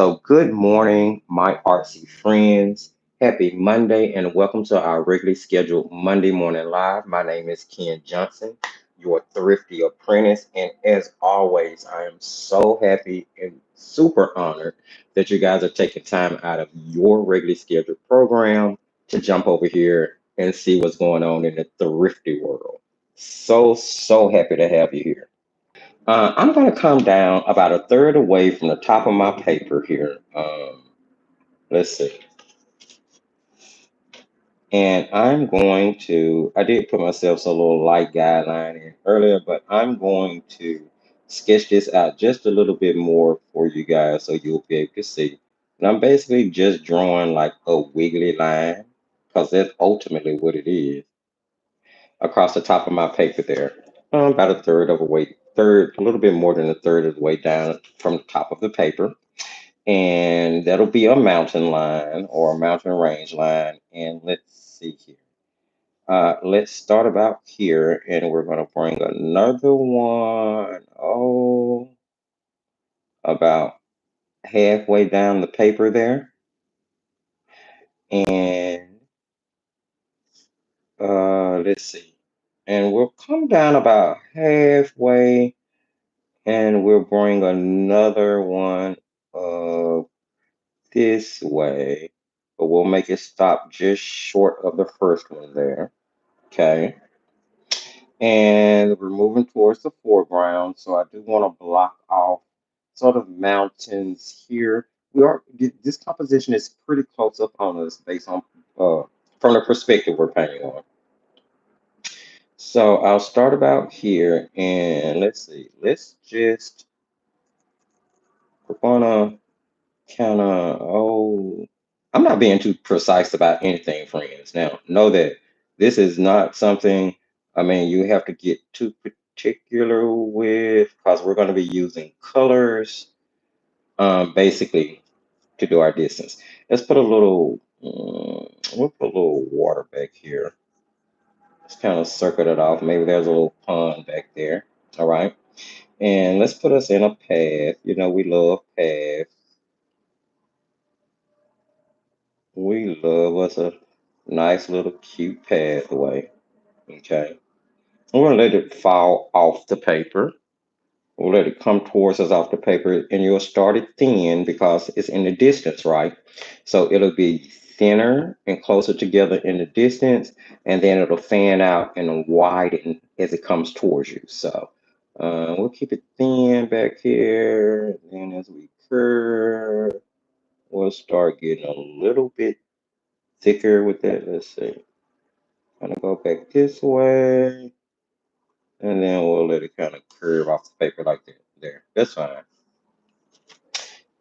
So, good morning, my artsy friends. Happy Monday, and welcome to our regularly scheduled Monday morning live. My name is Ken Johnson, your thrifty apprentice. And as always, I am so happy and super honored that you guys are taking time out of your regularly scheduled program to jump over here and see what's going on in the thrifty world. So happy to have you here. I'm going to come down about a third away from the top of my paper here. Let's see. And I'm going to, I did put myself a little light guideline in earlier, but I'm going to sketch this out just a little bit more for you guys so you'll be able to see. And I'm basically just drawing like a wiggly line because that's ultimately what it is across the top of my paper there. About a third of a way, third, a little bit more than a third of the way down from the top of the paper. And that'll be a mountain line or a mountain range line. And let's see here. Let's start about here, and we're going to bring another one. Oh, about halfway down the paper there. And let's see. And we'll come down about halfway, and we'll bring another one this way, but we'll make it stop just short of the first one there. Okay. And we're moving towards the foreground, so I do want to block off sort of mountains here. This composition is pretty close up on us based on uh, from the perspective we're painting on. So I'll start about here, and let's see. We're gonna kind of, I'm not being too precise about anything, friends. Now, know that this is not something, I mean, you have to get too particular with because we're going to be using colors basically to do our distance. Let's put a little, we'll put a little water back here. Let's kind of circle it off. Maybe there's a little pond back there. All right. And let's put us in a path. You know, we love paths. We love us a nice little cute pathway. Okay. We're gonna let it fall off the paper. We'll let it come towards us off the paper, and you'll start it thin because it's in the distance, right? So it'll be thinner and closer together in the distance, and then it'll fan out and widen as it comes towards you. So we'll keep it thin back here, and as we curve, we'll start getting a little bit thicker with that. Let's see. Kind of go back this way, and then we'll let it kind of curve off the paper like that. There, that's fine.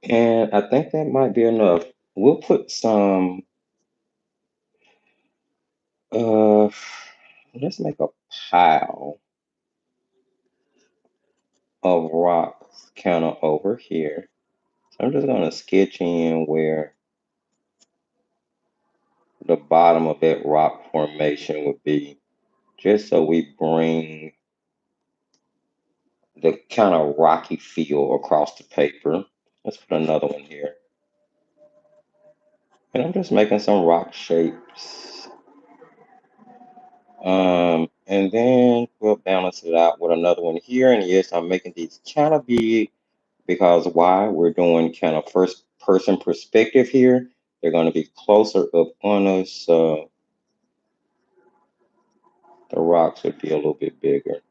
And I think that might be enough. We'll put some, uh, let's make a pile of rocks kind of over here. So I'm just going to sketch in where the bottom of that rock formation would be, just so we bring the kind of rocky feel across the paper. Let's put another one here. And I'm just making some rock shapes. And then we'll balance it out with another one here. And yes, I'm making these kind of big because why? We're doing kind of first person perspective here. They're going to be closer up on us. So the rocks would be a little bit bigger.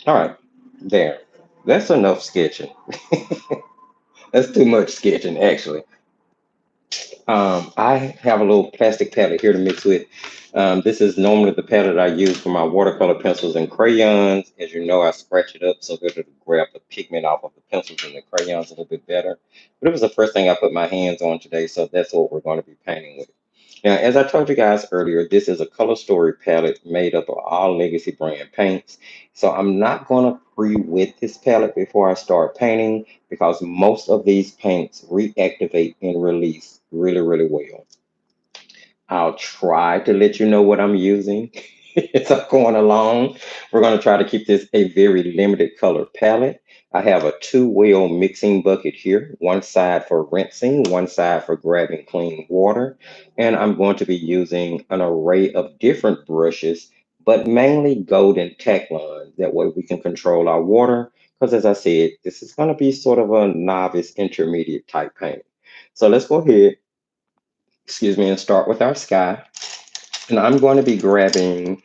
All right, there. That's enough sketching. That's too much sketching, actually. I have a little plastic palette here to mix with. This is normally the palette I use for my watercolor pencils and crayons. As you know, I scratch it up so that it'll grab the pigment off of the pencils and the crayons a little bit better. But it was the first thing I put my hands on today, so that's what we're going to be painting with. Now, as I told you guys earlier, this is a color story palette made up of all Legacy brand paints. So I'm not going to pre-wet this palette before I start painting because most of these paints reactivate and release really well. I'll try to let you know what I'm using. As I'm going along, we're going to try to keep this a very limited color palette. I have a two-well mixing bucket here, one side for rinsing, one side for grabbing clean water. And I'm going to be using an array of different brushes, but mainly golden tack lines. That way we can control our water. Because as I said, this is going to be sort of a novice intermediate type paint. So let's go ahead, excuse me, and start with our sky. And I'm going to be grabbing,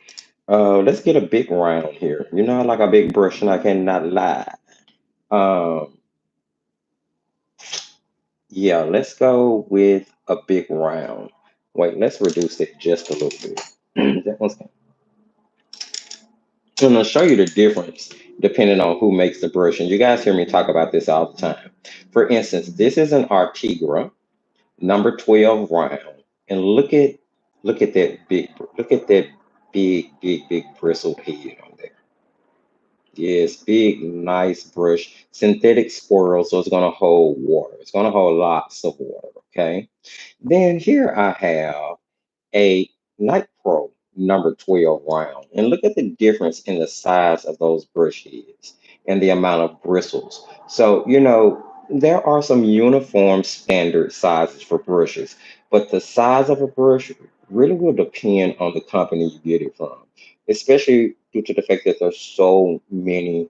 let's get a big round here. You know, I like a big brush and I cannot lie. Um, yeah, let's go with a big round. Wait, let's reduce it just a little bit. That one's I'm going to show you the difference depending on who makes the brush. And you guys hear me talk about this all the time. For instance, this is an Artegra number 12 round. And look at that big bristled head on there. Yes, big, nice brush, synthetic swirl, so it's gonna hold water. It's gonna hold lots of water, okay? Then here I have a Night Pro number 12 round. And look at the difference in the size of those brush heads and the amount of bristles. So, there are some uniform standard sizes for brushes, but the size of a brush really will depend on the company you get it from, especially due to the fact that there's so many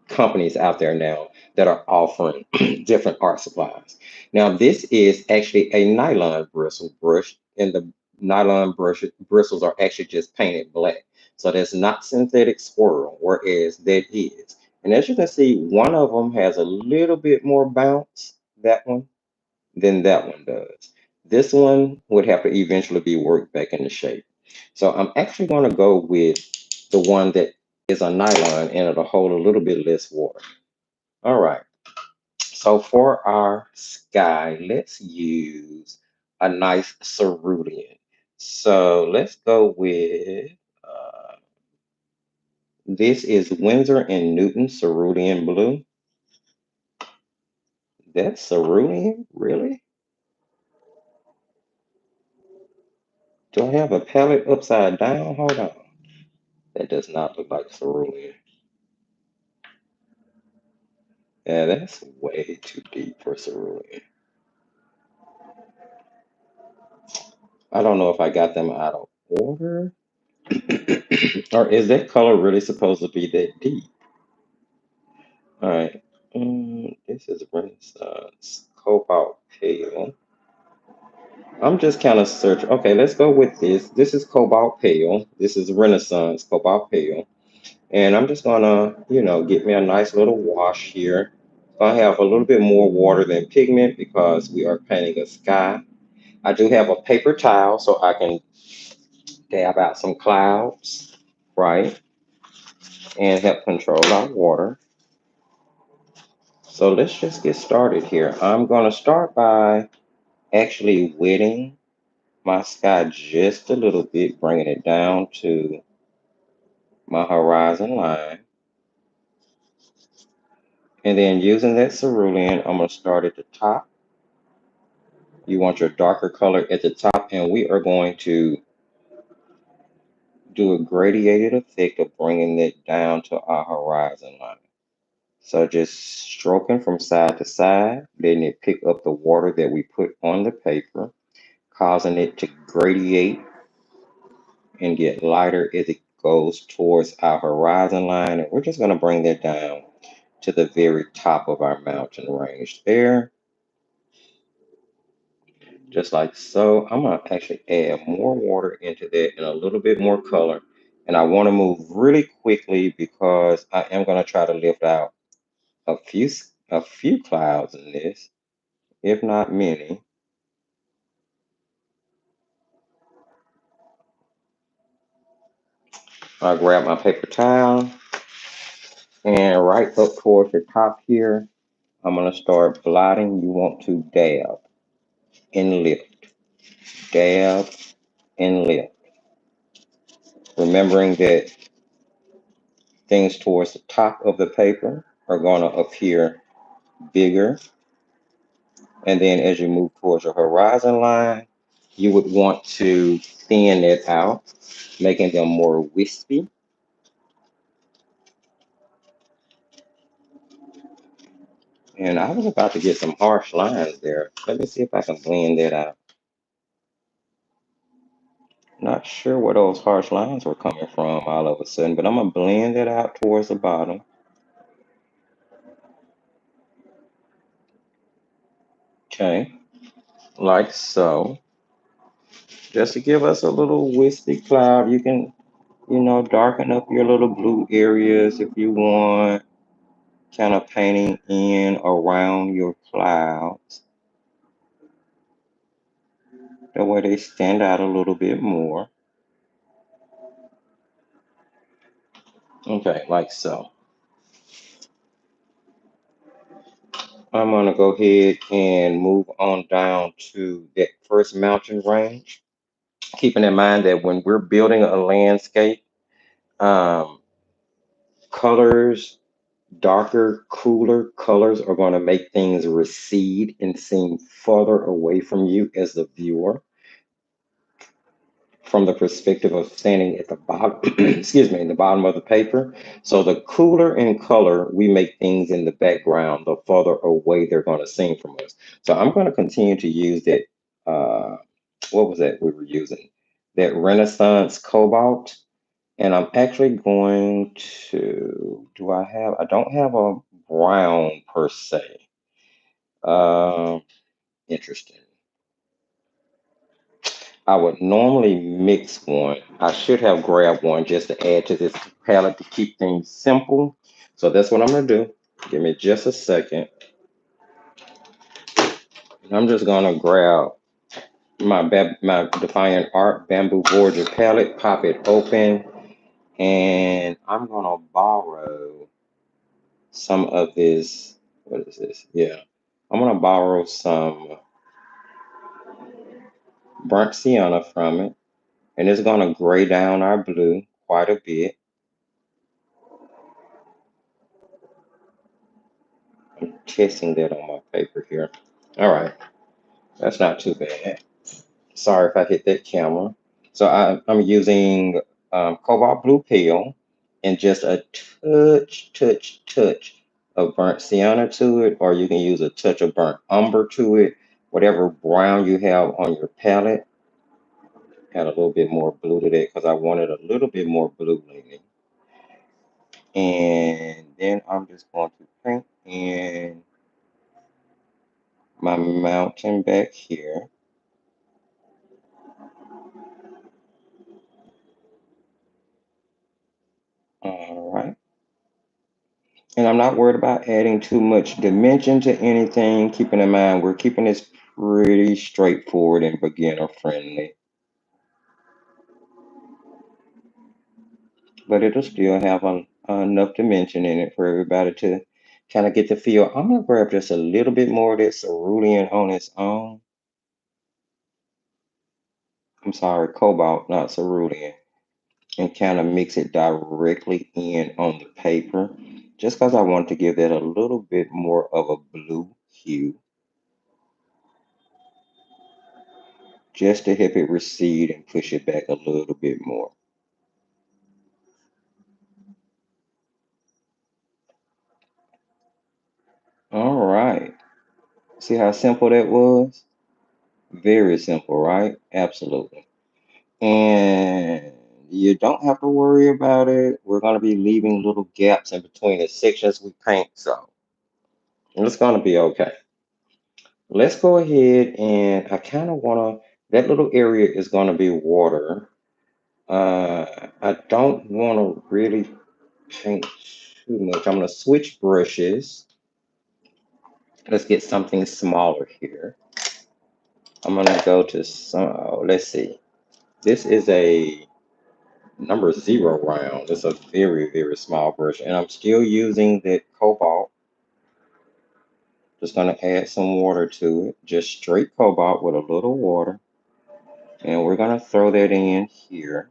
companies out there now that are offering different art supplies. Now, this is actually a nylon bristle brush, and the bristles are actually just painted black. So that's not synthetic swirl, whereas that is. And as you can see, one of them has a little bit more bounce, that one, than that one does. This one would have to eventually be worked back into shape. So I'm actually going to go with the one that is a nylon and it'll hold a little bit less water. All right. So for our sky, let's use a nice cerulean. So let's go with this is Winsor and Newton cerulean blue. That's cerulean, really? Do I have a palette upside down? Hold on. That does not look like cerulean. Yeah, that's way too deep for cerulean. I don't know if I got them out of order. Or is that color really supposed to be that deep? All right. This is Renaissance Cobalt Pale. I'm just kind of searching. Okay, let's go with this. This is Cobalt Pale. This is Renaissance Cobalt Pale. And I'm just gonna, get me a nice little wash here. I have a little bit more water than pigment because we are painting a sky. I do have a paper towel so I can dab out some clouds, right? And help control our water. So let's just get started here. I'm gonna start by actually wetting my sky just a little bit, bringing it down to my horizon line. And then using that cerulean, I'm gonna start at the top. You want your darker color at the top, and we are going to do a gradiated effect of bringing it down to our horizon line. So just stroking from side to side, letting it pick up the water that we put on the paper, causing it to gradiate and get lighter as it goes towards our horizon line. And we're just going to bring that down to the very top of our mountain range there, just like so. I'm going to actually add more water into that and a little bit more color. And I want to move really quickly because I am going to try to lift out a few a few clouds in this, if not many. I grab my paper towel and right up towards the top here, I'm going to start blotting. You want to dab and lift, dab and lift. Remembering that things towards the top of the paper are going to appear bigger. And then as you move towards your horizon line, you would want to thin it out, making them more wispy. And I was about to get some harsh lines there. Let me see if I can blend that out. Not sure where those harsh lines were coming from all of a sudden, but I'm gonna blend it out towards the bottom. Okay, like so. Just to give us a little wispy cloud, you can, darken up your little blue areas if you want, kind of painting in around your clouds. That way they stand out a little bit more. Okay, like so. I'm gonna go ahead and move on down to that first mountain range, keeping in mind that when we're building a landscape, um, colors, darker, cooler colors are going to make things recede and seem further away from you as the viewer from the perspective of standing at the bottom, excuse me, in the bottom of the paper. So the cooler in color we make things in the background, the further away they're going to seem from us. So I'm going to continue to use that. Uh, what was that we were using? That Renaissance Cobalt. And I'm actually going to, I don't have a brown per se. Um, Interesting. I would normally mix one. I should have grabbed one just to add to this palette to keep things simple. So that's what I'm gonna do. Give me just a second. And I'm just gonna grab my Defiant Art Bamboo Border palette, pop it open, and I'm gonna borrow some of this. What is this? Yeah, I'm gonna borrow some burnt sienna from it, and it's gonna gray down our blue quite a bit. I'm testing that on my paper here. All right, that's not too bad. Sorry if I hit that camera. So I'm using cobalt blue pale and just a touch of burnt sienna to it, or you can use a touch of burnt umber to it. Whatever brown you have on your palette, add a little bit more blue to that because I wanted a little bit more blue leaning. And then I'm just going to paint in my mountain back here. All right. And I'm not worried about adding too much dimension to anything, keeping in mind we're keeping this pretty straightforward and beginner friendly. But it'll still have enough dimension in it for everybody to kind of get the feel. I'm going to grab just a little bit more of this cerulean on its own. I'm sorry, cobalt, not cerulean. And kind of mix it directly in on the paper just because I want to give that a little bit more of a blue hue just to help it recede and push it back a little bit more. All right. See how simple that was? Very simple, right? Absolutely. And you don't have to worry about it. We're going to be leaving little gaps in between the sections we paint, so it's going to be okay. Let's go ahead and I kind of want to, that little area is going to be water. I don't want to really paint too much. I'm going to switch brushes. Let's get something smaller here. I'm going to go to some, oh, let's see. This is a number zero round. It's a very, very small brush. And I'm still using that cobalt. Just going to add some water to it. Just straight cobalt with a little water. And we're going to throw that in here.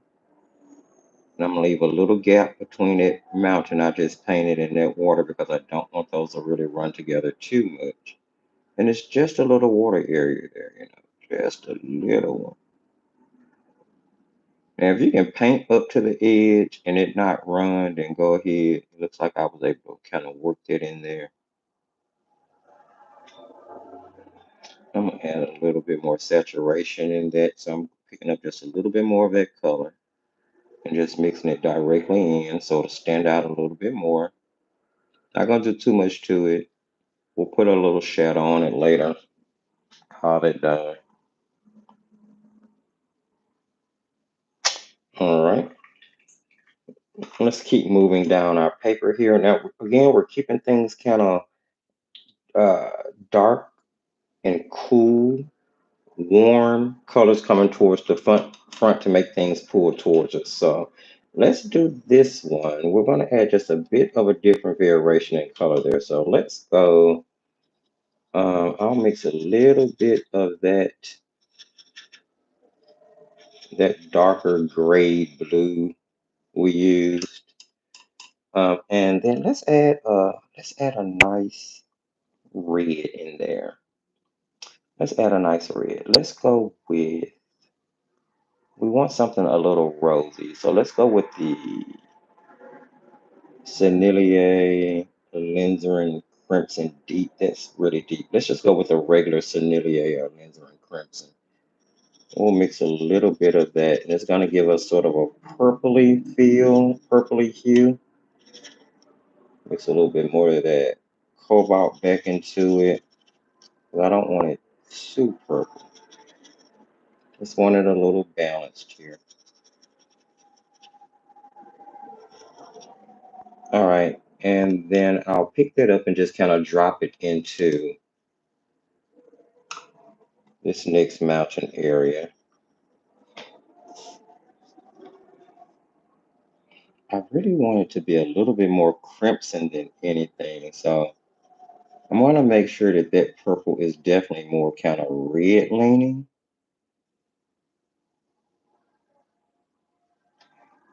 And I'm going to leave a little gap between that mountain I just painted and that water because I don't want those to really run together too much. And it's just a little water area there, Just a little one. Now, if you can paint up to the edge and it not run, then go ahead. It looks like I was able to kind of work that in there. I'm gonna add a little bit more saturation in that, so I'm picking up just a little bit more of that color and just mixing it directly in so it'll stand out a little bit more. Not gonna do too much to it. We'll put a little shadow on it later. Call it done. All right, let's keep moving down our paper here. Now, again, we're keeping things kind of uh, dark and cool, warm colors coming towards the front to make things pull towards us. So let's do this one. We're going to add just a bit of a different variation in color there. So let's go. I'll mix a little bit of that darker gray blue we used, and then let's add a nice red in there. Let's add a nice red. Let's go with. We want something a little rosy, so let's go with the Sennelier Alizarin Crimson Deep. That's really deep. Let's just go with a regular Sennelier Alizarin Crimson. We'll mix a little bit of that, and it's going to give us sort of a purpley feel, purpley hue. Mix a little bit more of that cobalt back into it, but I don't want it too purple. Just want it a little balanced here. All right, and then I'll pick that up and just kind of drop it into this next mountain area. I really want it to be a little bit more crimson than anything, so I want to make sure that that purple is definitely more kind of red leaning.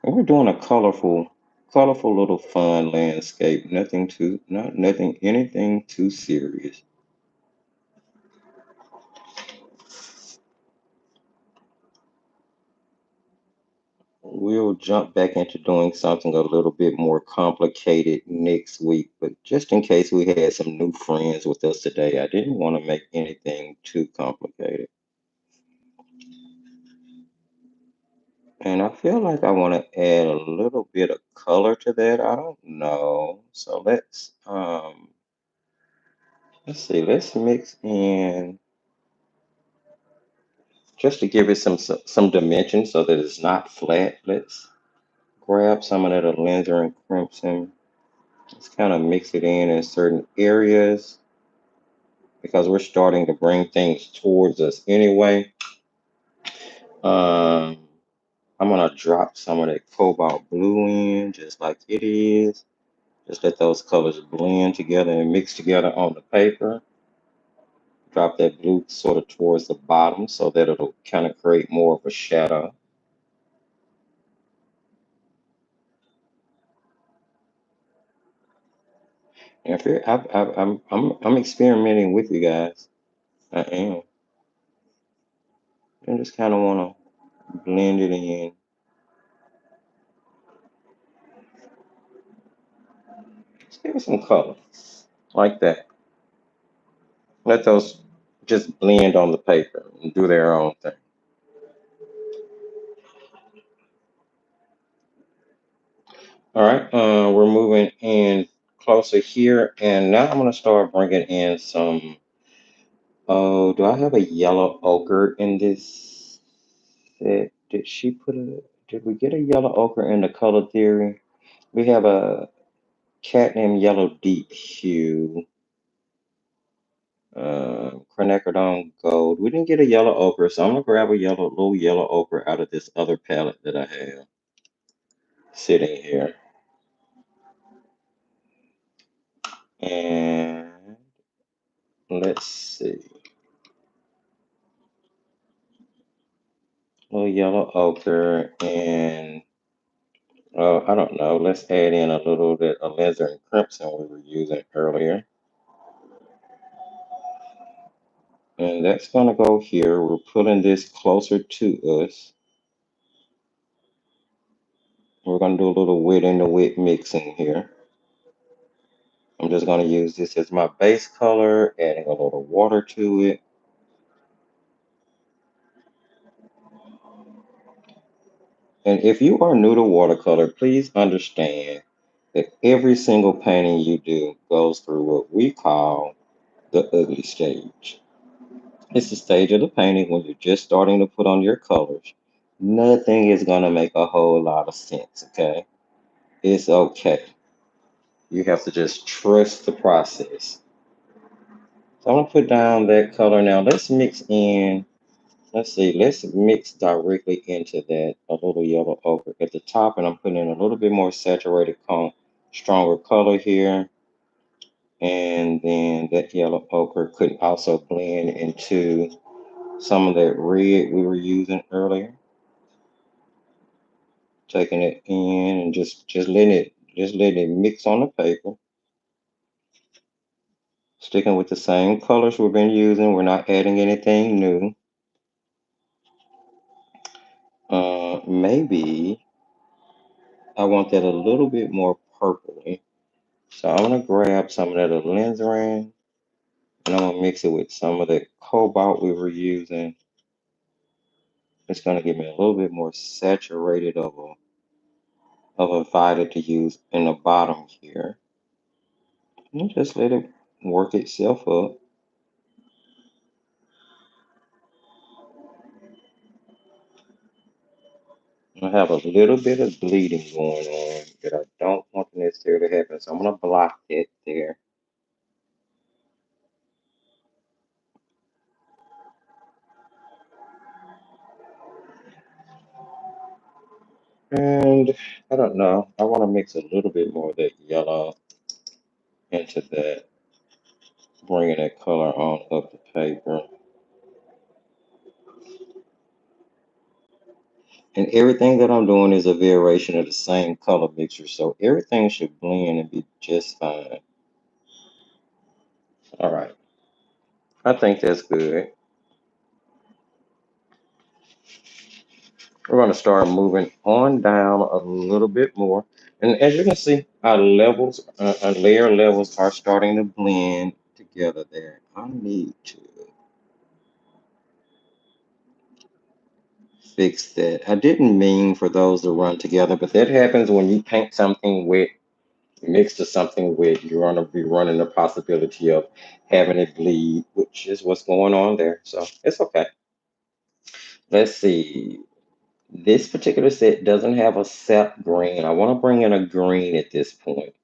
And we're doing a colorful little fun landscape. Nothing, anything too serious. We'll jump back into doing something a little bit more complicated next week, but just in case we had some new friends with us today, I didn't want to make anything too complicated. And I feel like I want to add a little bit of color to that. I don't know. So let's see, let's mix in just to give it some dimension so that it's not flat. Let's grab some of that alizarin crimson. Let's kind of mix it in certain areas because we're starting to bring things towards us anyway. Um, I'm gonna drop some of that cobalt blue in just like it is. Just let those colors blend together and mix together on the paper. Drop that blue sort of towards the bottom so that it'll kind of create more of a shadow. And if you're, I'm experimenting with you guys. I am. I just kind of want to blend it in. Just give it some color like that. Let those just blend on the paper and do their own thing. All right, we're moving in closer here, and now I'm gonna start bringing in some. Oh, do I have a yellow ochre in this set? Did she put a? Did we get a yellow ochre in the color theory? We have a cat named Yellow Deep Hue, Quinacridone Gold. We didn't get a yellow ochre, so I'm gonna grab a little yellow ochre out of this other palette that I have sitting here, and let's see, little yellow ochre, and I don't know. Let's add in a little bit of alizarin crimson we were using earlier. And that's going to go here. We're pulling this closer to us. We're going to do a little wet in the wet mixing here. I'm just going to use this as my base color, adding a little water to it. And if you are new to watercolor, please understand that every single painting you do goes through what we call the ugly stage. It's the stage of the painting when you're just starting to put on your colors. Nothing is going to make a whole lot of sense, okay? It's okay. You have to just trust the process. So I'm going to put down that color now. Let's mix in. Let's see, let's mix directly into that a little yellow ochre at the top, and I'm putting in a little bit more saturated stronger color here. And then that yellow ochre could also blend into some of that red we were using earlier. Taking it in and just letting it mix on the paper. Sticking with the same colors we've been using. We're not adding anything new. Maybe I want that a little bit more purpley. So I'm gonna grab some of that alizarin and I'm gonna mix it with some of that cobalt we were using. It's gonna give me a little bit more saturated of a violet to use in the bottom here. And just let it work itself up. I have a little bit of bleeding going on that I don't want to necessarily happen, so I'm gonna block that there. And I don't know, I want to mix a little bit more of that yellow into that, bringing that color on up the paper. And everything that I'm doing is a variation of the same color mixture, so everything should blend and be just fine. All right, I think that's good. We're going to start moving on down a little bit more. And as you can see, our layer levels are starting to blend together there. I need to fix that. I didn't mean for those to run together, but that happens when you paint something wet mixed to something wet. You're going to be running the possibility of having it bleed, which is what's going on there. So it's okay. Let's see. This particular set doesn't have a sap green. I want to bring in a green at this point.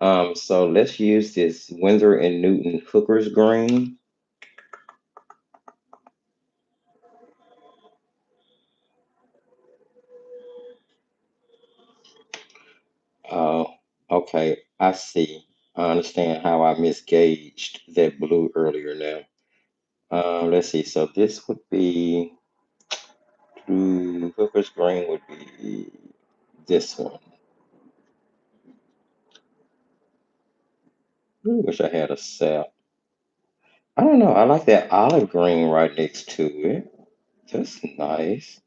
So let's use this Windsor and Newton Hooker's green. Uh, okay, I see. I understand how I misgauged that blue earlier now. Let's see. So this would be Hooker's green would be this one. I wish I had a sap. I don't know. I like that olive green right next to it. That's nice.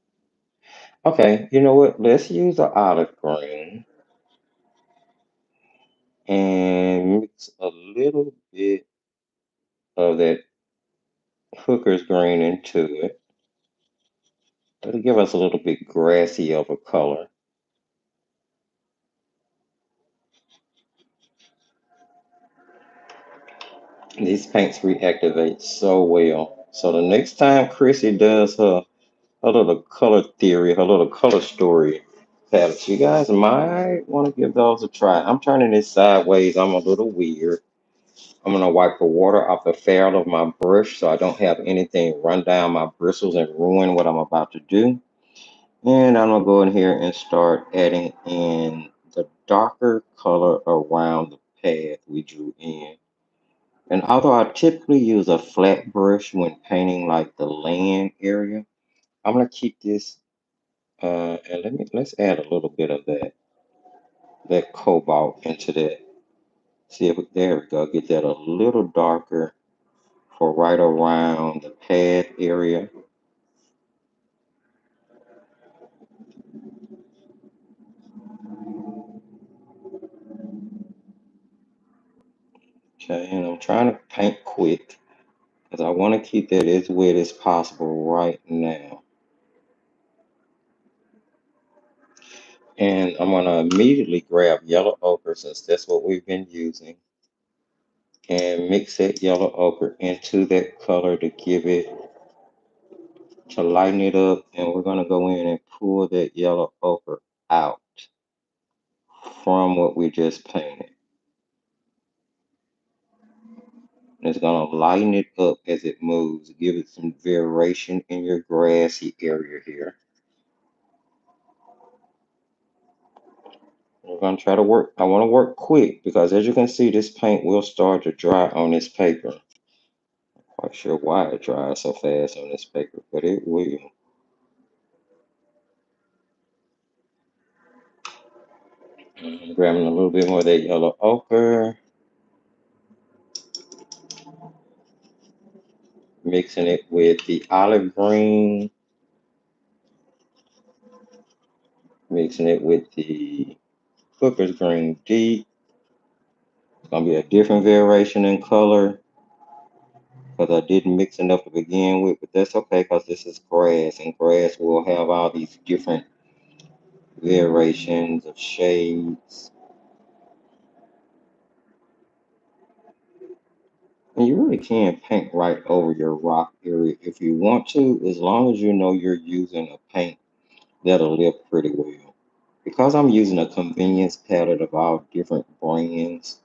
Okay, you know what? Let's use the olive green and mix a little bit of that Hooker's green into it. It'll give us a little bit grassy of a color. These paints reactivate so well. So the next time Chrissy does her little color theory, her little color story palettes, you guys might want to give those a try. I'm turning this sideways. I'm a little weird. I'm gonna wipe the water off the ferrule of my brush so I don't have anything run down my bristles and ruin what I'm about to do. And I'm gonna go in here and start adding in the darker color around the path we drew in. And although I typically use a flat brush when painting like the land area, I'm gonna keep this and let's add a little bit of that cobalt into that. See if there we go, get that a little darker for right around the pad area. Okay, and I'm trying to paint quick because I want to keep that as wet as possible right now. And I'm going to immediately grab yellow ochre since that's what we've been using and mix that yellow ochre into that color to give it, to lighten it up. And we're going to go in and pull that yellow ochre out from what we just painted. And it's going to lighten it up as it moves, give it some variation in your grassy area here. We're going to try to work, I want to work quick because as you can see, this paint will start to dry on this paper. Quite sure why it dries so fast on this paper, but it will. I'm grabbing a little bit more of that yellow ochre, mixing it with the olive green, mixing it with the Cooper's Green Deep. It's going to be a different variation in color because I didn't mix enough to begin with, but that's okay because this is grass, and grass will have all these different variations of shades. And you really can paint right over your rock area if you want to, as long as you know you're using a paint that'll lift pretty well. Because I'm using a convenience palette of all different brands,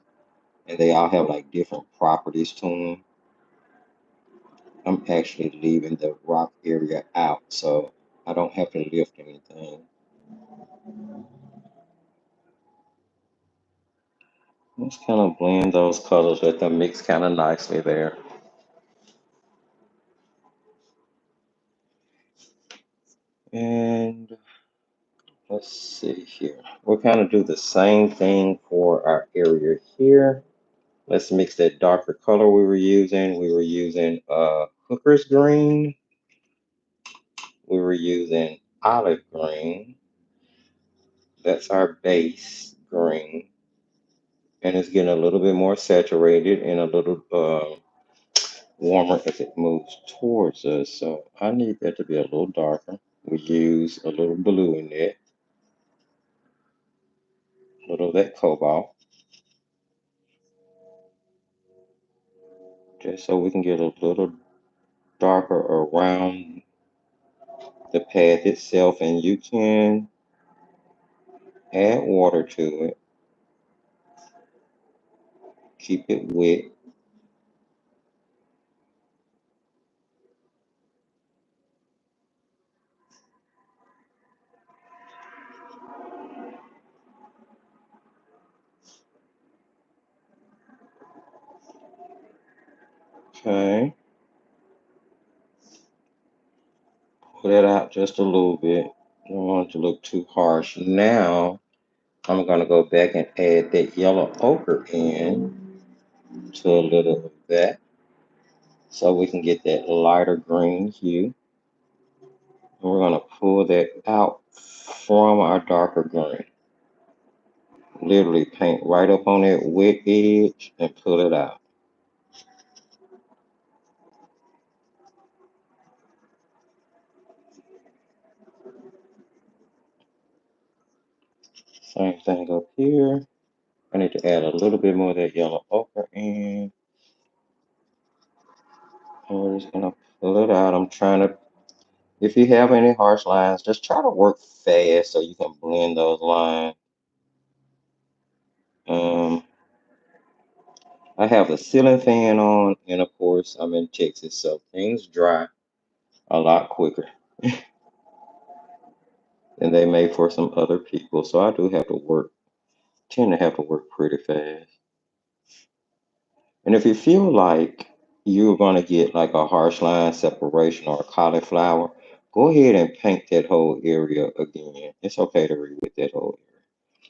and they all have like different properties to them, I'm actually leaving the rock area out, so I don't have to lift anything. Let's kind of blend those colors with them, mix kind of nicely there. And let's see here. We'll kind of do the same thing for our area here. Let's mix that darker color we were using. We were using Hooker's Green. We were using olive green. That's our base green. And it's getting a little bit more saturated and a little warmer as it moves towards us. So I need that to be a little darker. We use a little blue in it, a little of that cobalt, just so we can get a little darker around the path itself. And you can add water to it, keep it wet. Okay, pull that out just a little bit. Don't want it to look too harsh. Now I'm going to go back and add that yellow ochre in to a little of that so we can get that lighter green hue. And we're going to pull that out from our darker green. Literally paint right up on that wet edge and pull it out. Same thing up here. I need to add a little bit more of that yellow ochre in. And we're just going to pull it out. I'm trying to, if you have any harsh lines, just try to work fast so you can blend those lines. Um, I have a ceiling fan on, and of course, I'm in Texas, so things dry a lot quicker than they may for some other people. So I do have to work, tend to have to work pretty fast. And if you feel like you're going to get like a harsh line separation or a cauliflower, go ahead and paint that whole area again. It's okay to re-wet that whole area.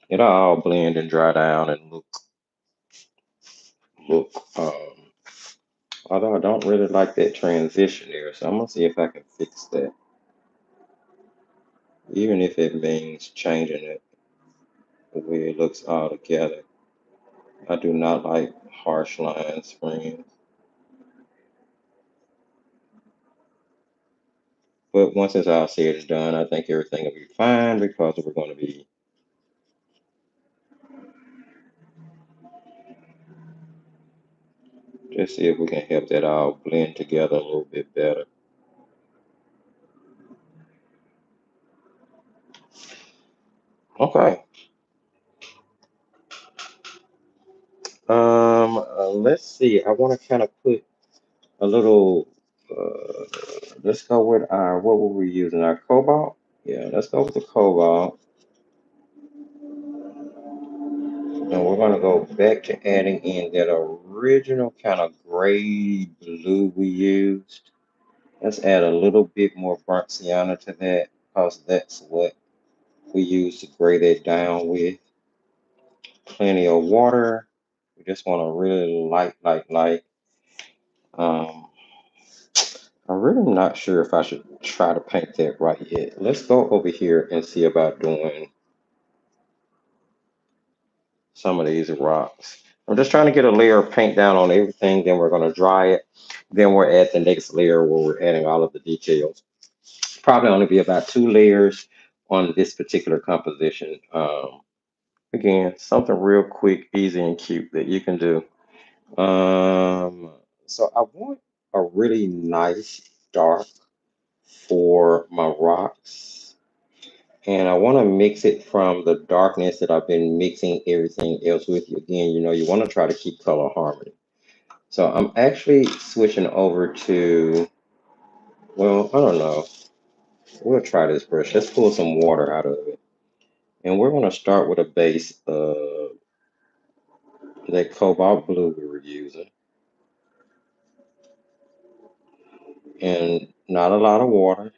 It'll all blend and dry down and look Although I don't really like that transition there, so I'm gonna see if I can fix that. Even if it means changing it the way it looks all together. I do not like harsh lines, friends. But once it's all said and done, I think everything will be fine because we're going to be just see if we can help that all blend together a little bit better. Okay. Let's see. I want to kind of put a little. Uh, let's go with our what were we using? Our cobalt. Yeah, let's go with the cobalt, and we're gonna go back to adding in that original kind of gray blue we used. Let's add a little bit more burnt sienna to that because that's what we use to gray that down with. Plenty of water. We just want to really light. Um, I'm really not sure if I should try to paint that right yet. Let's go over here and see about doing some of these rocks. I'm just trying to get a layer of paint down on everything, then we're going to dry it. Then we're at the next layer where we're adding all of the details. Probably only be about 2 layers on this particular composition. Again, something real quick, easy, and cute that you can do. Um, so I want a really nice dark for my rocks. And I want to mix it from the darkness that I've been mixing everything else with. Again, you want to try to keep color harmony. So I'm actually switching over to, well, I don't know. We'll try this brush. Let's pull some water out of it. And we're going to start with a base of that cobalt blue we were using. And not a lot of water.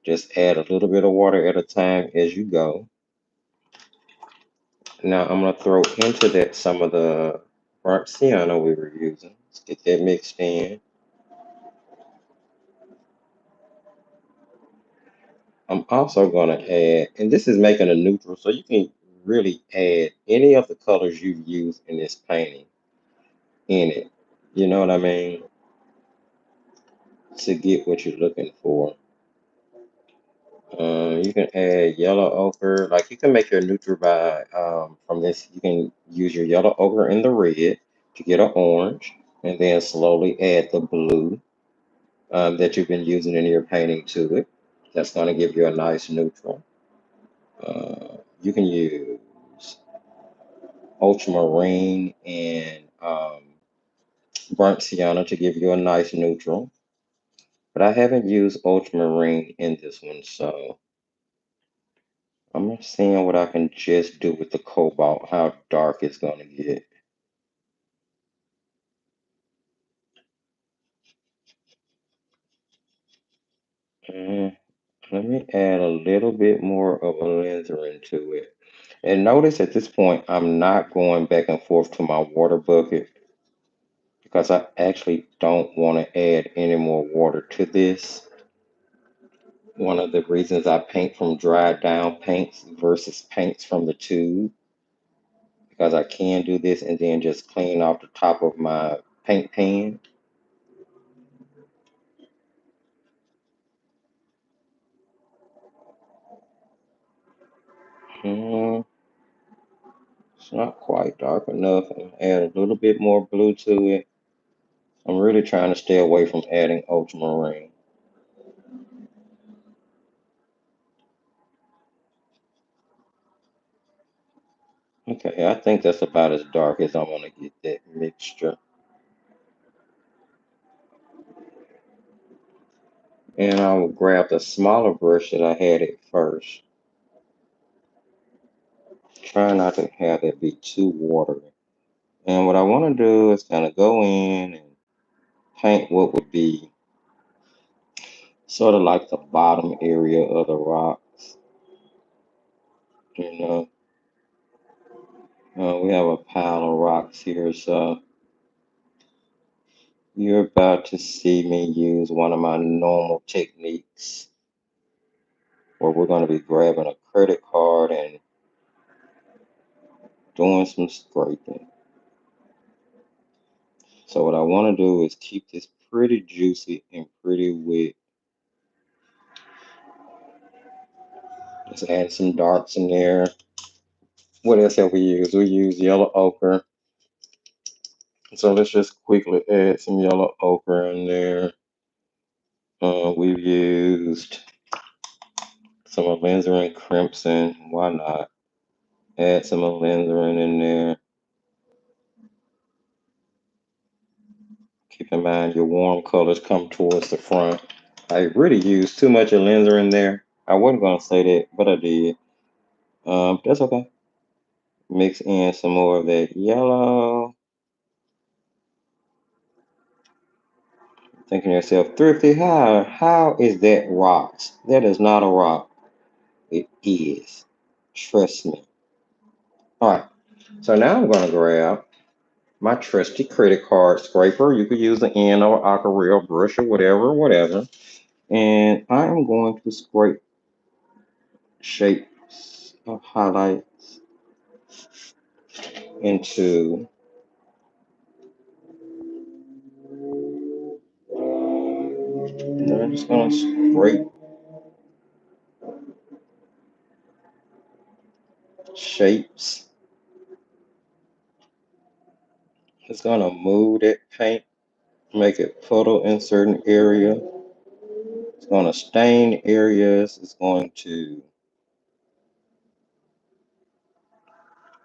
Just add a little bit of water at a time as you go. Now I'm going to throw into that some of the burnt sienna we were using. Let's get that mixed in. I'm also going to add, and this is making a neutral, so you can really add any of the colors you use in this painting in it. You know what I mean? To get what you're looking for. You can add yellow ochre. Like you can make your neutral by from this. You can use your yellow ochre and the red to get an orange, and then slowly add the blue that you've been using in your painting to it. That's going to give you a nice neutral. You can use ultramarine and burnt sienna to give you a nice neutral. But I haven't used ultramarine in this one, so I'm seeing what I can just do with the cobalt, how dark it's going to get. And let me add a little bit more of a alizarin to it. And notice at this point, I'm not going back and forth to my water bucket because I actually don't want to add any more water to this. One of the reasons I paint from dried down paints versus paints from the tube, because I can do this and then just clean off the top of my paint pan. Hmm, it's not quite dark enough. I'll add a little bit more blue to it. I'm really trying to stay away from adding ultramarine. Okay, I think that's about as dark as I want to get that mixture. And I'll grab the smaller brush that I had at first. Try not to have it be too watery. And what I want to do is kind of go in and paint what would be sort of like the bottom area of the rocks. You know, we have a pile of rocks here, so You're about to see me use one of my normal techniques where we're going to be grabbing a credit card and doing some scraping. So what I want to do is keep this pretty juicy and pretty wet. Just add some darks in there. What else have we used? We use yellow ochre. So let's just quickly add some yellow ochre in there. We've used some alizarin crimson. Why not? Add some alizarin in there. Keep in mind your warm colors come towards the front. I really used too much alizarin there. I wasn't going to say that, but I did. That's okay. Mix in some more of that yellow. Thinking to yourself, Thrifty, how is that rocks? That is not a rock. It is. Trust me. All right. So now I'm going to grab my trusty credit card scraper. You could use the end or aquarelle brush or whatever, whatever. And I'm going to scrape shapes of highlights into I'm just gonna scrape shapes. It's gonna move that paint, make it puddle in certain area. It's gonna stain areas. It's going to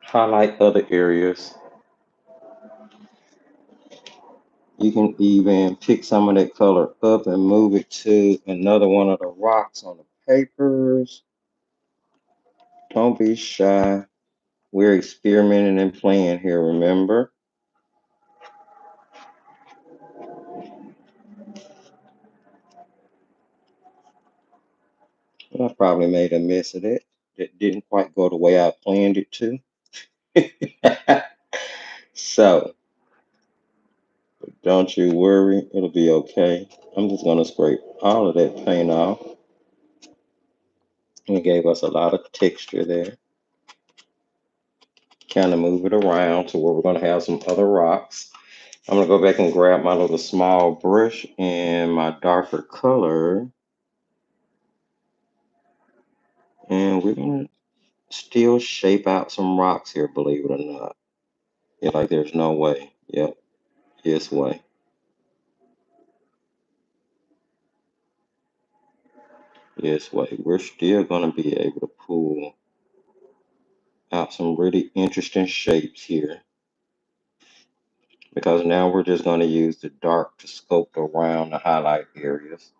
highlight other areas. You can even pick some of that color up and move it to another one of the rocks on the papers. Don't be shy. We're experimenting and playing here, remember? I probably made a mess of that. That didn't quite go the way I planned it to. So, don't you worry, it'll be okay. I'm just gonna scrape all of that paint off. And it gave us a lot of texture there. Kind of move it around to where we're gonna have some other rocks. I'm gonna go back and grab my little small brush and my darker color. And we're gonna still shape out some rocks here, believe it or not. Yeah, like there's no way. Yep, this way. This way. We're still gonna be able to pull out some really interesting shapes here. Because now we're just going to use the dark to sculpt around the highlight areas.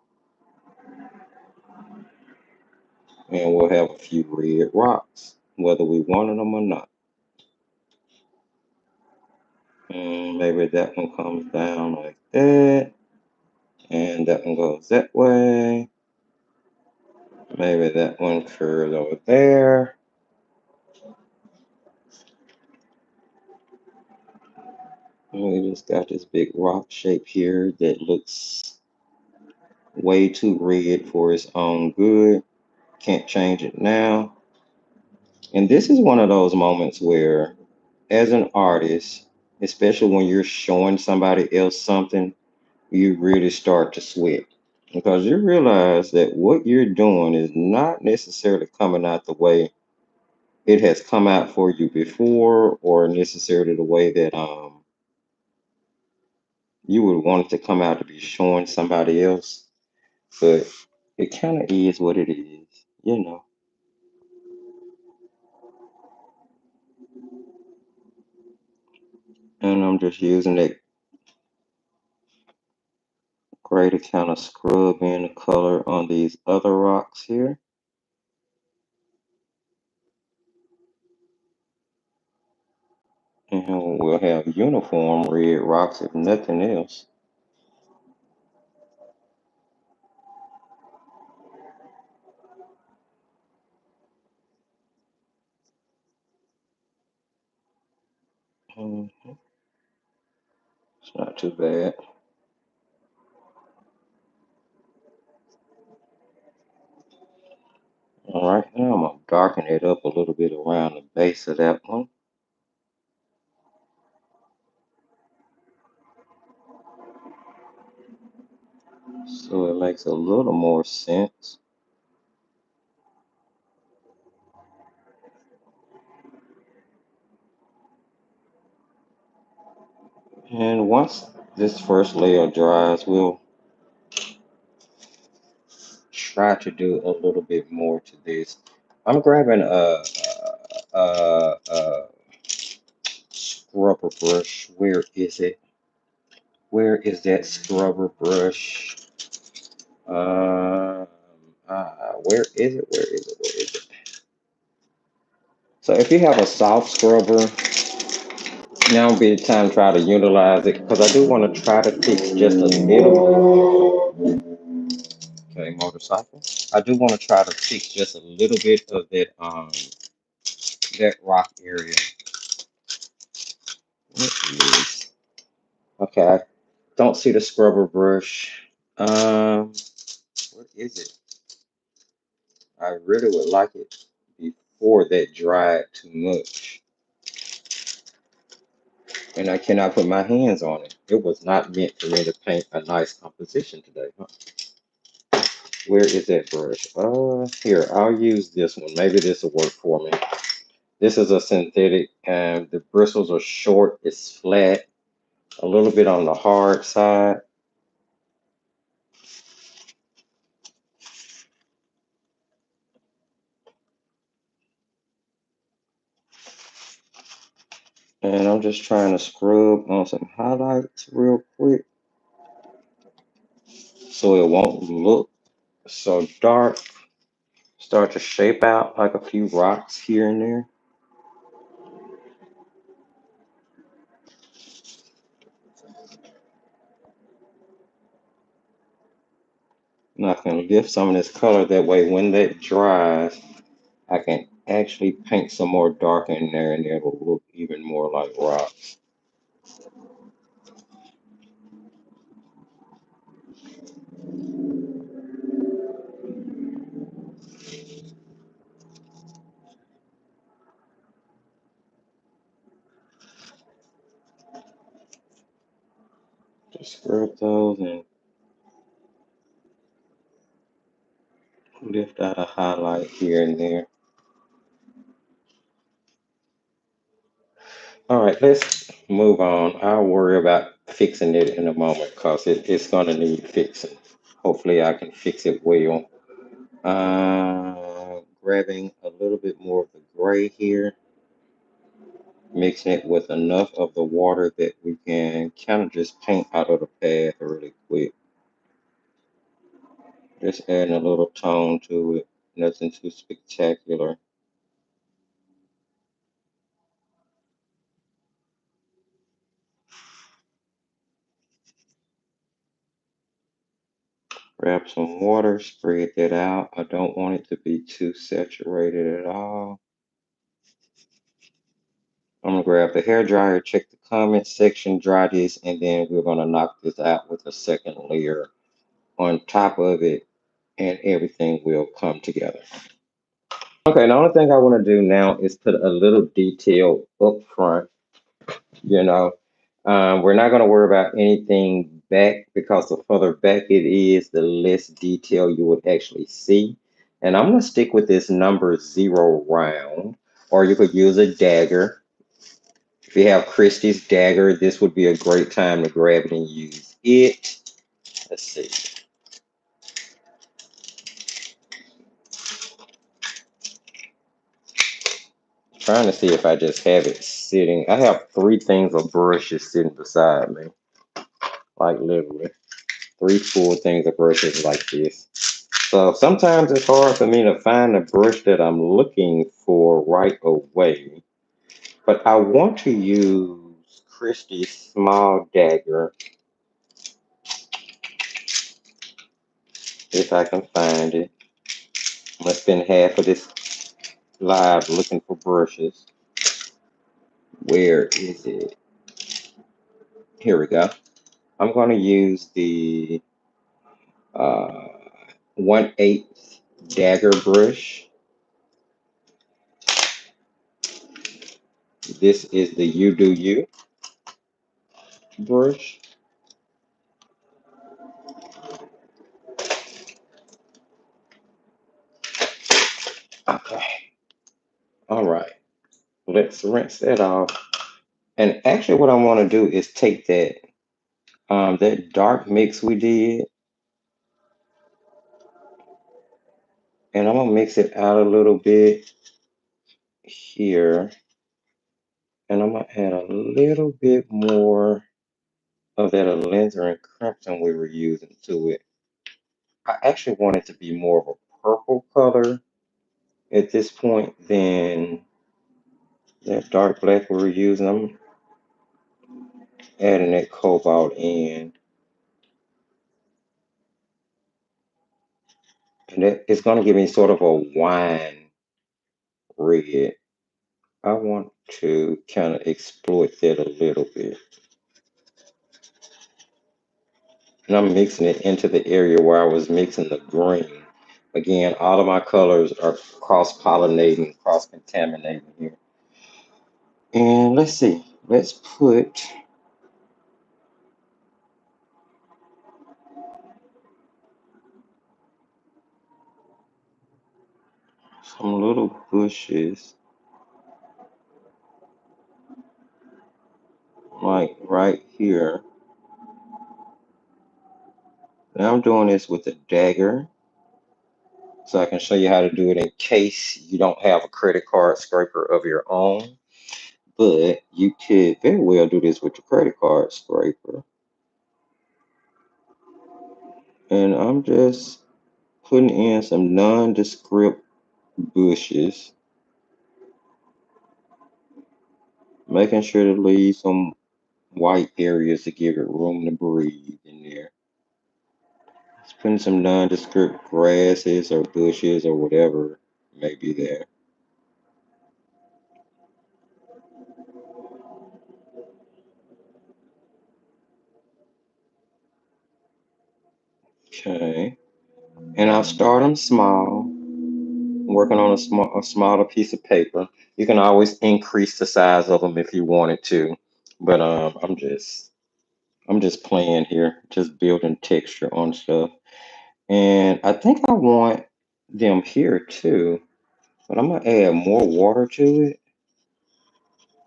And we'll have a few red rocks, whether we wanted them or not. And maybe that one comes down like that. And that one goes that way. Maybe that one curves over there. And we just got this big rock shape here that looks way too red for its own good. Can't change it now. And this is one of those moments where, as an artist, especially when you're showing somebody else something, you really start to sweat because you realize that what you're doing is not necessarily coming out the way it has come out for you before, or necessarily the way that you would want it to come out to be showing somebody else. But it kind of is what it is, you know. And I'm just using that gray to kind of scrub in the color on these other rocks here. And we'll have uniform red rocks if nothing else. Mhm. It's not too bad. All right, now I'm gonna darken it up a little bit around the base of that one, so it makes a little more sense. And once this first layer dries, we'll try to do a little bit more to this. I'm grabbing a scrubber brush. Where is it? Where is that scrubber brush? Um, where is it? Where is it? Where is it? So if you have a soft scrubber, now would be the time to try to utilize it because I do want to try to fix just a little. Okay, motorcycle. I do want to try to fix just a little bit of that rock area. What is- Okay, I don't see the scrubber brush. What is it? I really would like it before that dried too much. And I cannot put my hands on it. It was not meant for me to paint a nice composition today, huh? Where is that brush? Here, I'll use this one. Maybe this will work for me. This is a synthetic, and the bristles are short. It's flat, a little bit on the hard side. And I'm just trying to scrub on some highlights real quick so it won't look so dark. Start to shape out like a few rocks here and there. And I can lift some of this color that way when that dries, I can actually paint some more dark in there and it will look even more like rock. Just scrub those and lift out a highlight here and there. All right, let's move on. I'll worry about fixing it in a moment because it's going to need fixing. Hopefully I can fix it well. Grabbing a little bit more of the gray here, mixing it with enough of the water that we can kind of just paint out of the path really quick. Just adding a little tone to it, nothing too spectacular. Grab some water, spread that out. I don't want it to be too saturated at all. I'm gonna grab the hair dryer, check the comments section, dry this, and then we're gonna knock this out with a second layer on top of it, and everything will come together. Okay, the only thing I want to do now is put a little detail up front. You know, we're not going to worry about anything back because the further back it is, the less detail you would actually see. And I'm going to stick with this number 0 round, or you could use a dagger. If you have Christie's dagger, this would be a great time to grab it and use it. Let's see. Trying to see if I just have it sitting. I have 3 things of brushes sitting beside me, like literally 3 full things of brushes like this. So sometimes it's hard for me to find the brush that I'm looking for right away. But I want to use Christie's small dagger if I can find it. I'm gonna spend half of this live looking for brushes. Where is it? Here we go. I'm gonna use the uh, 1/8 dagger brush. This is the You Do You brush. Okay. All right. Let's rinse that off. And actually, what I want to do is take that dark mix we did, and I'm gonna mix it out a little bit here, and I'm gonna add a little bit more of that alizarin crimson we were using to it. I actually want it to be more of a purple color at this point than that dark black we were using. I'm adding that cobalt in, and that it's gonna give me sort of a wine red. I want to kind of exploit that a little bit. And I'm mixing it into the area where I was mixing the green. Again, all of my colors are cross-pollinating, cross-contaminating here. And let's see, let's put some little bushes, like right here. Now I'm doing this with a dagger, so I can show you how to do it in case you don't have a credit card scraper of your own. But you could very well do this with your credit card scraper. And I'm just putting in some nondescript bushes, making sure to leave some white areas to give it room to breathe in there. Just putting some nondescript grasses or bushes or whatever may be there. Okay. And I'll start them small, working on a smaller piece of paper. You can always increase the size of them if you wanted to, but I'm just playing here, just building texture on stuff. And I think I want them here too, but I'm gonna add more water to it.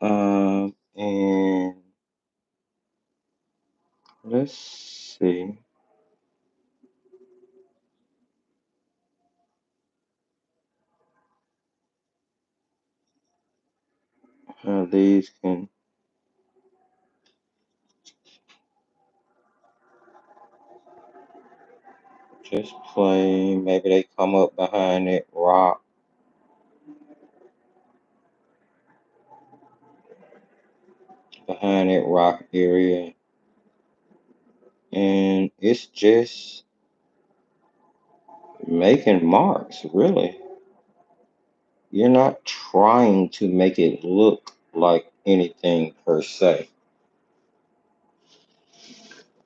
And let's see how these can just play. Maybe they come up behind that rock area, and it's just making marks, really. You're not trying to make it look like anything per se.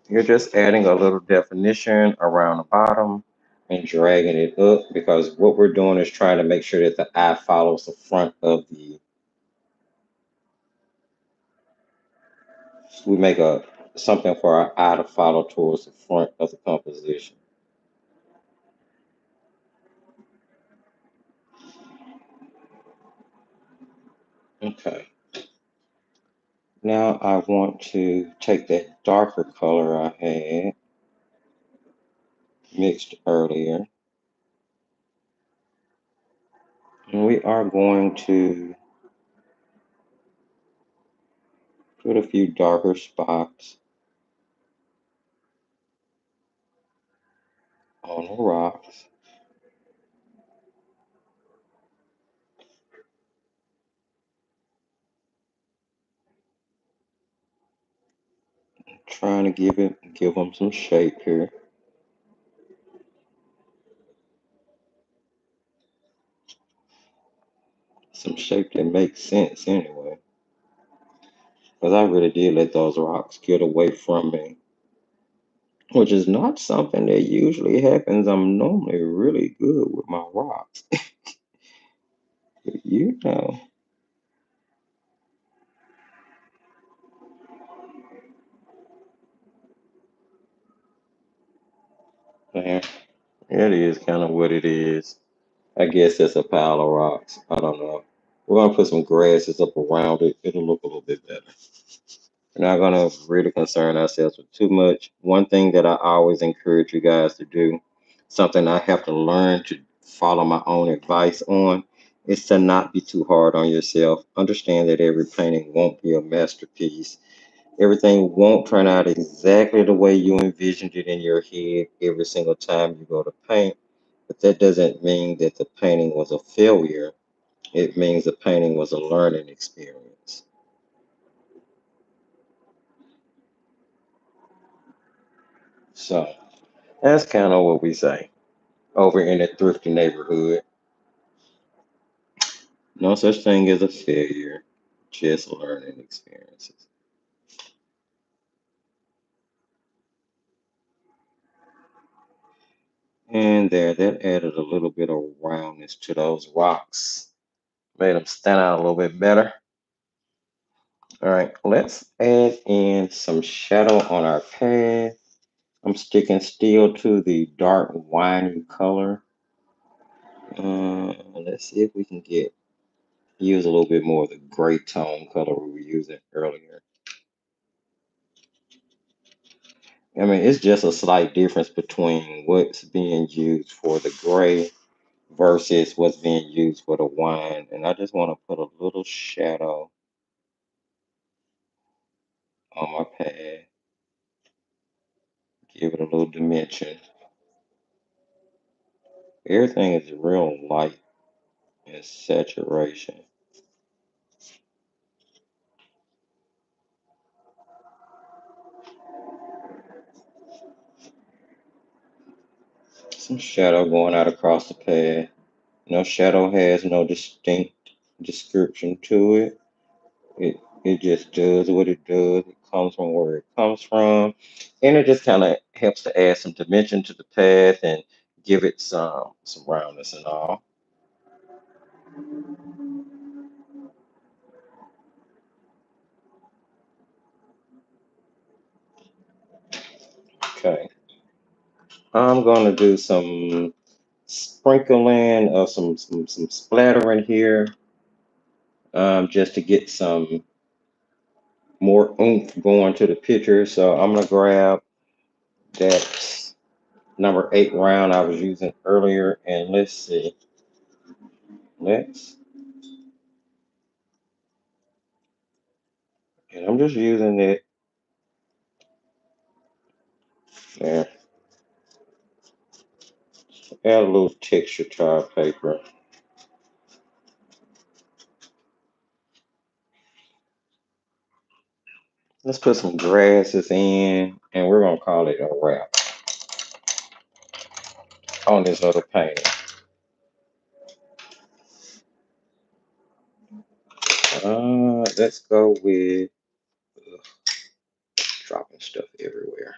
You're just adding a little definition around the bottom and dragging it up, because what we're doing is trying to make sure that the eye follows the front of we make a something for our eye to follow towards the front of the composition. Okay. Now I want to take that darker color I had mixed earlier, and we are going to put a few darker spots on the rocks, trying to give them some shape here, some shape that makes sense anyway. Because I really did let those rocks get away from me, which is not something that usually happens. I'm normally really good with my rocks, but Yeah, it is kind of what it is. I guess it's a pile of rocks. I don't know. We're gonna put some grasses up around it. It'll look a little bit better. We're not gonna really concern ourselves with too much. One thing that I always encourage you guys to do, something I have to learn to follow my own advice on, is to not be too hard on yourself. Understand that every painting won't be a masterpiece. Everything won't turn out exactly the way you envisioned it in your head every single time you go to paint. But that doesn't mean that the painting was a failure. It means the painting was a learning experience. So that's kind of what we say over in the thrifty neighborhood. No such thing as a failure, just learning experiences. And there, that added a little bit of roundness to those rocks, made them stand out a little bit better. All right, let's add in some shadow on our path. I'm sticking still to the dark winey color. Let's see if we can use a little bit more of the gray tone color we were using earlier. I mean, it's just a slight difference between what's being used for the gray versus what's being used for the wine. And I just want to put a little shadow on my pad, give it a little dimension. Everything is real light in saturation. Some shadow going out across the pad. No shadow has no distinct description to it. It just does what it does. It comes from where it comes from, and it just kind of helps to add some dimension to the path and give it some roundness and all. Okay, I'm gonna do some sprinkling of some splattering here, just to get some more oomph going to the picture. So I'm gonna grab that number 8 round I was using earlier, and let's see. Let's and I'm just using it there. Add a little texture to our paper. Let's put some grasses in, and we're gonna call it a wrap on this other painting. Let's go with dropping stuff everywhere.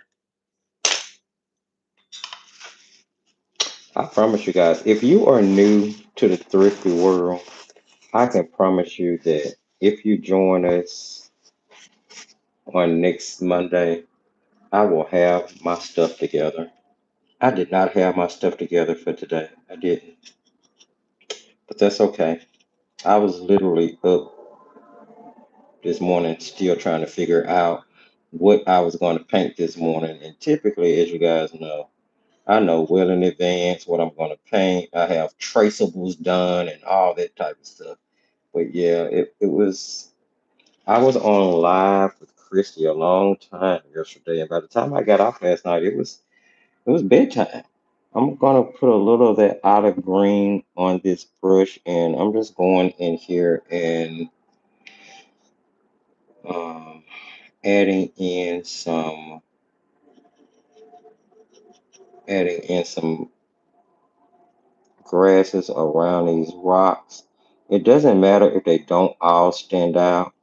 I promise you guys, if you are new to the thrifty world, I can promise you that if you join us on next Monday, I will have my stuff together. I did not have my stuff together for today. I didn't, but that's okay. I was literally up this morning still trying to figure out what I was going to paint this morning. And typically, as you guys know, I know well in advance what I'm going to paint. I have traceables done and all that type of stuff. But yeah, it was, I was on live with Christy a long time yesterday. And by the time I got off last night, it was bedtime. I'm gonna put a little of that olive green on this brush, and I'm just going in here and um, adding in some grasses around these rocks. It doesn't matter if they don't all stand out.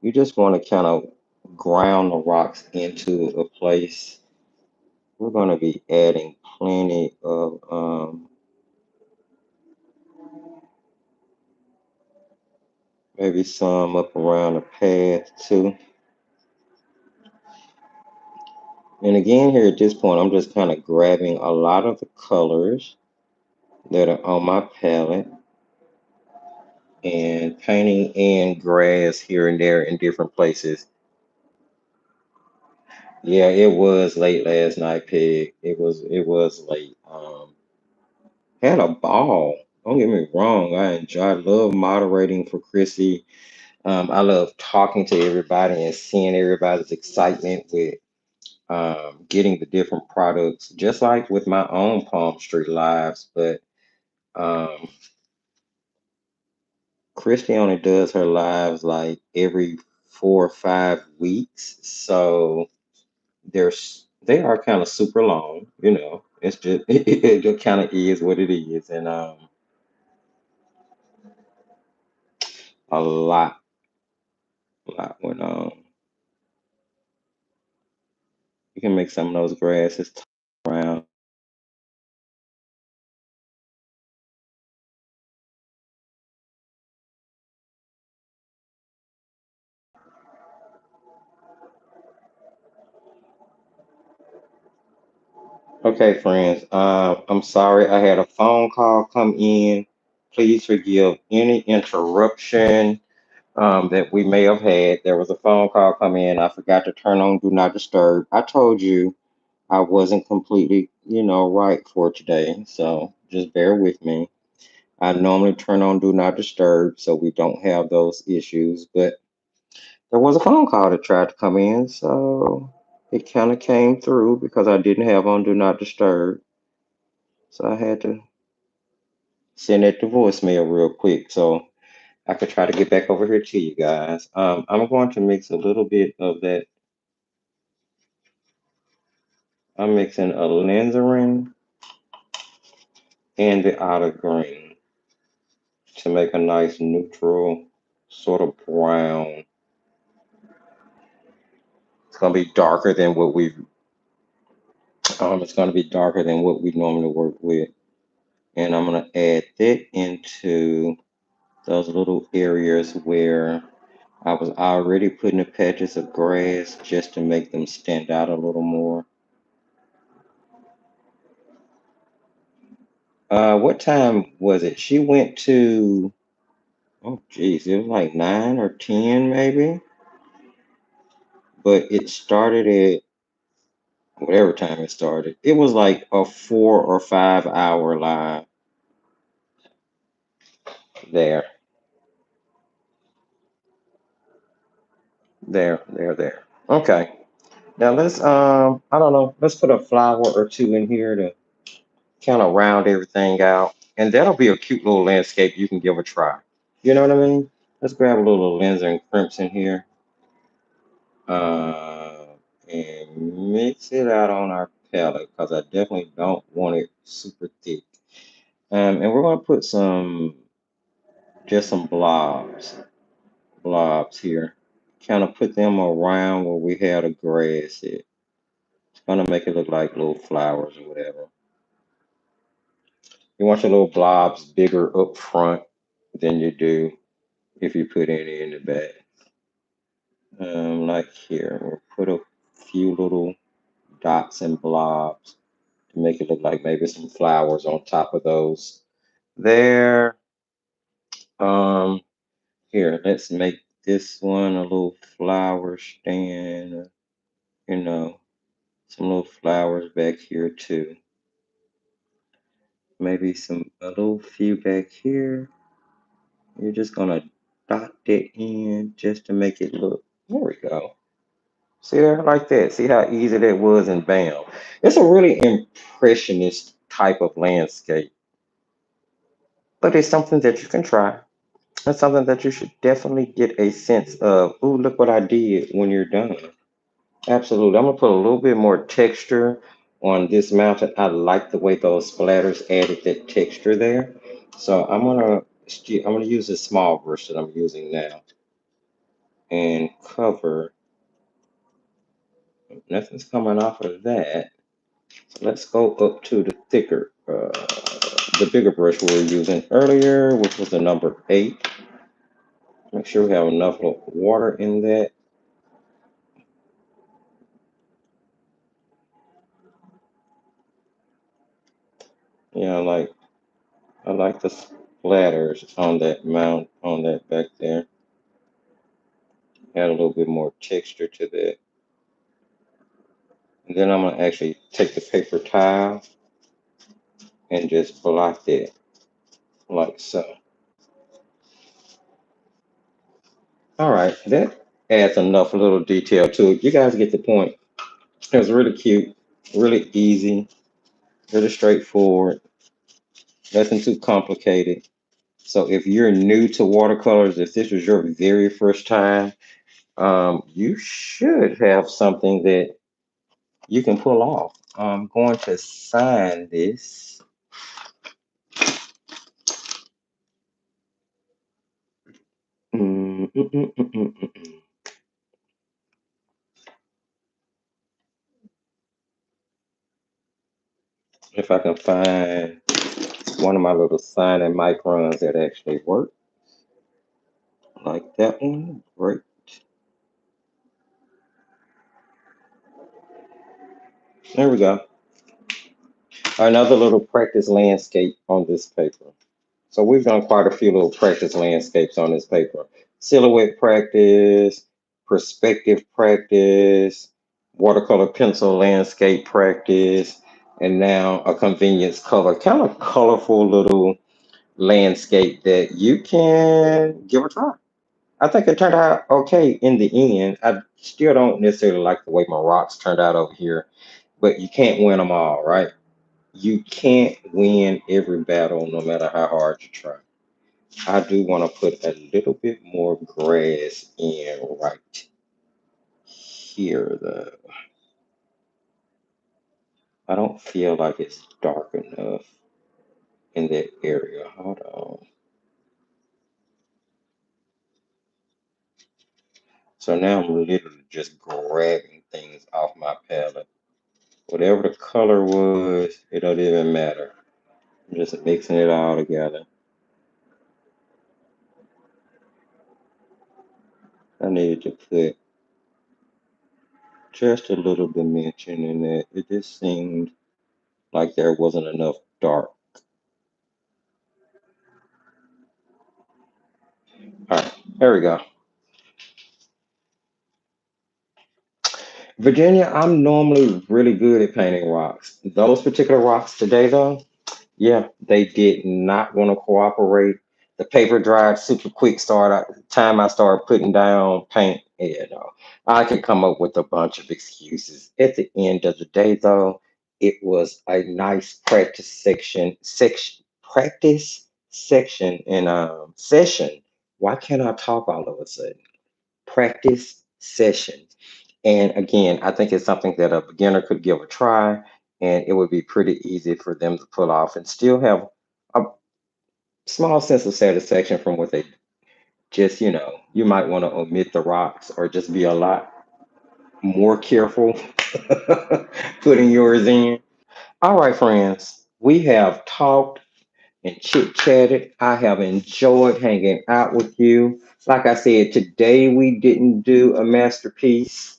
You just want to kind of ground the rocks into a place. We're going to be adding plenty of maybe some up around the path too. And again, here at this point, I'm just kind of grabbing a lot of the colors that are on my palette and painting in grass here and there in different places. Yeah, it was late last night, Peg. It was late. Had a ball. Don't get me wrong. I love moderating for Chrissy. I love talking to everybody and seeing everybody's excitement with getting the different products, just like with my own Palm Street lives. But um, Christy only does her lives like every 4 or 5 weeks, so they are kind of super long. It's just it just kind of is what it is, and a lot went on. You can make some of those grasses around. Okay, friends. I'm sorry I had a phone call come in. Please forgive any interruption that we may have had. There was a phone call come in. I forgot to turn on Do Not Disturb. I told you I wasn't completely, right for today. So just bear with me. I normally turn on Do Not Disturb so we don't have those issues. But there was a phone call that tried to come in. So it kind of came through because I didn't have on Do Not Disturb. So I had to send it to voicemail real quick so I could try to get back over here to you guys. I'm going to mix a little bit of that. I'm mixing a alizarin and the olive green to make a nice neutral sort of brown. It's gonna be darker than what we it's gonna be darker than what we normally work with. And I'm gonna add that into those little areas where I was already putting the patches of grass just to make them stand out a little more. What time was it? She went to, oh geez, it was like 9 or 10 maybe, but it started at whatever time it started. It was like a 4 or 5 hour live there, there. Okay. Now let's I don't know, let's put a flower or two in here to kind of round everything out. And that'll be a cute little landscape you can give a try. You know what I mean? Let's grab a little Linzer and crimson here. Uh, and mix it out on our palette because I definitely don't want it super thick. And we're going to put just some blobs here. Kind of put them around where we had a grass at. It's going to make it look like little flowers or whatever. You want your little blobs bigger up front than you do if you put any in the back. Like here, we'll put a few little dots and blobs to make it look like maybe some flowers on top of those. There. Um, Here, let's make this one a little flower stand. You know, some little flowers back here too. Maybe a little few back here. You're just gonna dot that in just to make it look. There we go. See there, like that. See how easy that was, and bam. It's a really impressionist type of landscape, but it's something that you can try. It's something that you should definitely get a sense of. Ooh, look what I did when you're done. Absolutely. I'm gonna put a little bit more texture on this mountain. I like the way those splatters added that texture there. So I'm gonna use this small brush that I'm using now and cover. Nothing's coming off of that. So let's go up to the bigger brush we were using earlier, which was the number 8. Make sure we have enough water in that. Yeah, I like the splatters on that mount on that back there. Add a little bit more texture to that. And then I'm gonna actually take the paper towel and just block it like so. All right, that adds enough little detail to it. You guys get the point. It was really cute, really easy, really straightforward, nothing too complicated. So if you're new to watercolors, if this was your very first time, you should have something that you can pull off. I'm going to sign this. Mm, mm, mm, mm, mm, mm. If I can find one of my little signing microns that actually work, like that one, great. There we go. Another little practice landscape on this paper. So we've done quite a few little practice landscapes on this paper. Silhouette practice, perspective practice, watercolor pencil landscape practice, and now a convenience color, kind of colorful little landscape that you can give a try. I think it turned out okay in the end. I still don't necessarily like the way my rocks turned out over here, but you can't win them all, right? You can't win every battle no matter how hard you try. I do want to put a little bit more grass in right here, though. I don't feel like it's dark enough in that area. Hold on. So now I'm literally just grabbing things off my palette. Whatever the color was, it don't even matter. I'm just mixing it all together. I needed to put just a little dimension in it. It just seemed like there wasn't enough dark. All right, there we go. Virginia, I'm normally really good at painting rocks. Those particular rocks today, though, yeah, they did not want to cooperate. The paper dried super quick. Time I started putting down paint, you know, I could come up with a bunch of excuses. At the end of the day, though, it was a nice practice section and session. Why can't I talk all of a sudden? Practice session. And again, I think it's something that a beginner could give a try, and it would be pretty easy for them to pull off and still have a small sense of satisfaction from what they just, you might want to omit the rocks or just be a lot more careful putting yours in. All right, friends, we have talked and chit chatted. I have enjoyed hanging out with you. Like I said, today we didn't do a masterpiece.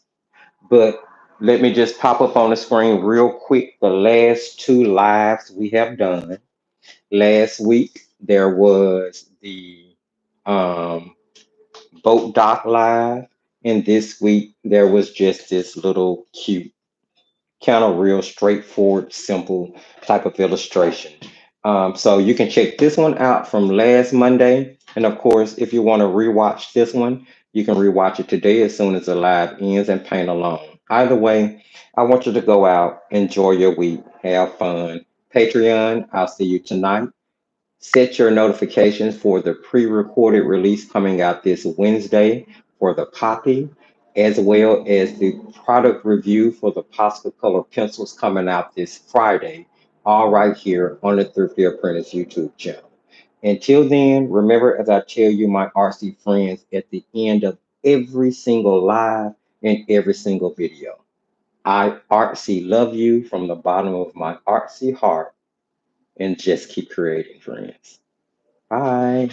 But let me just pop up on the screen real quick the last two lives we have done. Last week there was the um, boat dock live, and this week there was just this little cute kind of real straightforward, simple type of illustration. So you can check this one out from last Monday. And of course, if you want to rewatch this one, you can rewatch it today as soon as the live ends and paint along. Either way, I want you to go out, enjoy your week, have fun. Patreon, I'll see you tonight. Set your notifications for the pre-recorded release coming out this Wednesday for the Poppy, as well as the product review for the Posca Color pencils coming out this Friday, all right here on the Thrifty Apprentice YouTube channel. Until then, remember as I tell you, my RC friends, at the end of every single live and every single video, I artsy love you from the bottom of my artsy heart and just keep creating, friends. Bye.